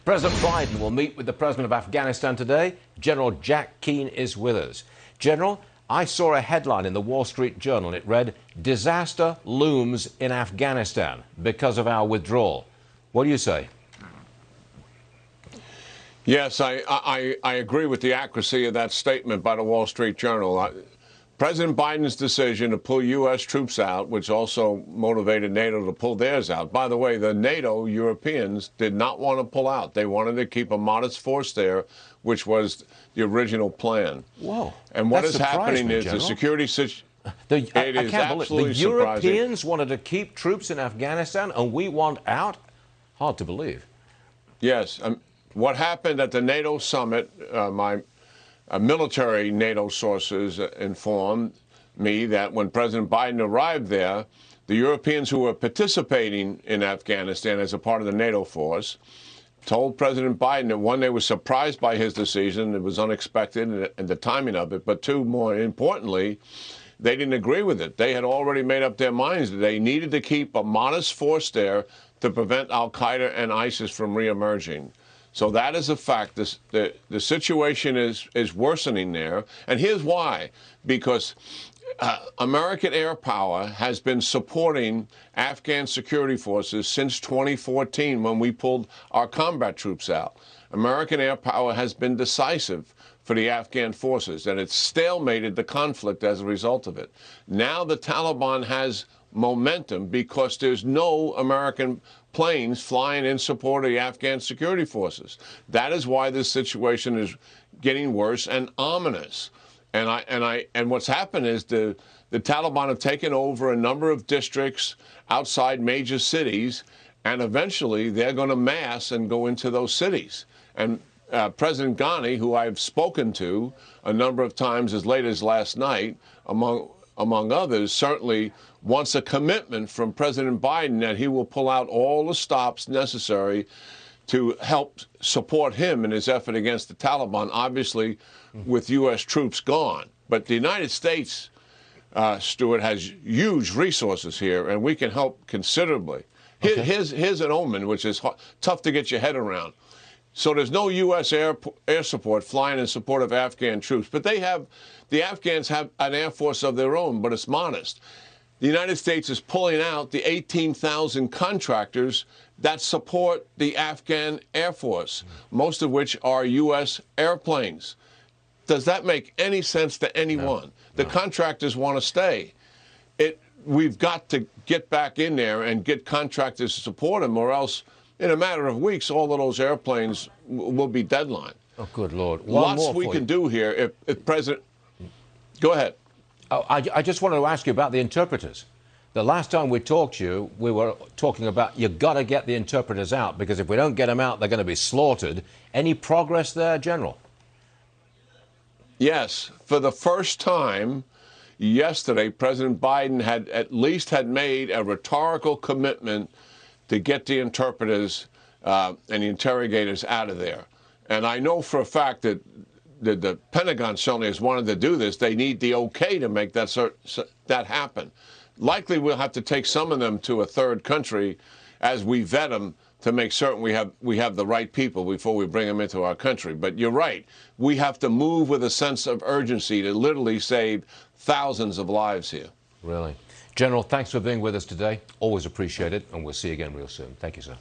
President Biden will meet with the president of Afghanistan today. General Jack Keane is with us. General, I saw a headline in the Wall Street Journal. It read, "Disaster looms in Afghanistan because of our withdrawal." What do you say? Yes, I agree with the accuracy of that statement by the Wall Street Journal. President Biden's decision to pull U.S. troops out, which also motivated NATO to pull theirs out. By the way, the NATO Europeans did not want to pull out. They wanted to keep a modest force there, which was the original plan. Whoa. And what is happening is the security situation. It is absolutely surprising. The Europeans wanted to keep troops in Afghanistan, and we want out? Hard to believe. Yes. What happened at the NATO summit, my military NATO sources informed me that when President Biden arrived there, the Europeans who were participating in Afghanistan as a part of the NATO force told President Biden that, one, they were surprised by his decision. It was unexpected, and the timing of it. But two, more importantly, they didn't agree with it. They had already made up their minds that they needed to keep a modest force there to prevent al-Qaeda and ISIS from reemerging. So that is a fact. The situation is worsening there. And here's why. Because American air power has been supporting Afghan security forces since 2014 when we pulled our combat troops out. American air power has been decisive for the Afghan forces, and it's stalemated the conflict as a result of it. Now the Taliban has momentum because there's no American planes flying in support of the Afghan security forces. That is why this situation is getting worse and ominous. And what's happened is the Taliban have taken over a number of districts outside major cities, and eventually they're going to mass and go into those cities. And President Ghani, who I've spoken to a number of times as late as last night, among others, certainly wants a commitment from President Biden that he will pull out all the stops necessary to help support him in his effort against the Taliban, obviously with U.S. troops gone. But the United States, Stuart, has huge resources here, and we can help considerably. Okay. Here's an omen, which is tough to get your head around. So there's no U.S. air support flying in support of Afghan troops. But the Afghans have an air force of their own, but it's modest. The United States is pulling out the 18,000 contractors that support the Afghan Air Force, most of which are U.S. airplanes. Does that make any sense to anyone? No. The contractors want to stay. We've got to get back in there and get contractors to support them, or else in a matter of weeks, all of those airplanes will be deadline. Oh, good Lord. Lots we can do here if President... Go ahead. Oh, I just wanted to ask you about the interpreters. The last time we talked to you, we were talking about you've got to get the interpreters out, because if we don't get them out, they're going to be slaughtered. Any progress there, General? Yes. For the first time yesterday, President Biden had at least made a rhetorical commitment to get the interpreters and the interrogators out of there. And I know for a fact that the Pentagon certainly has wanted to do this. They need the okay to make that happen. Likely we'll have to take some of them to a third country as we vet them to make certain we have the right people before we bring them into our country. But you're right. We have to move with a sense of urgency to literally save thousands of lives here. Really. General, thanks for being with us today. Always appreciate it, and we'll see you again real soon. Thank you, sir.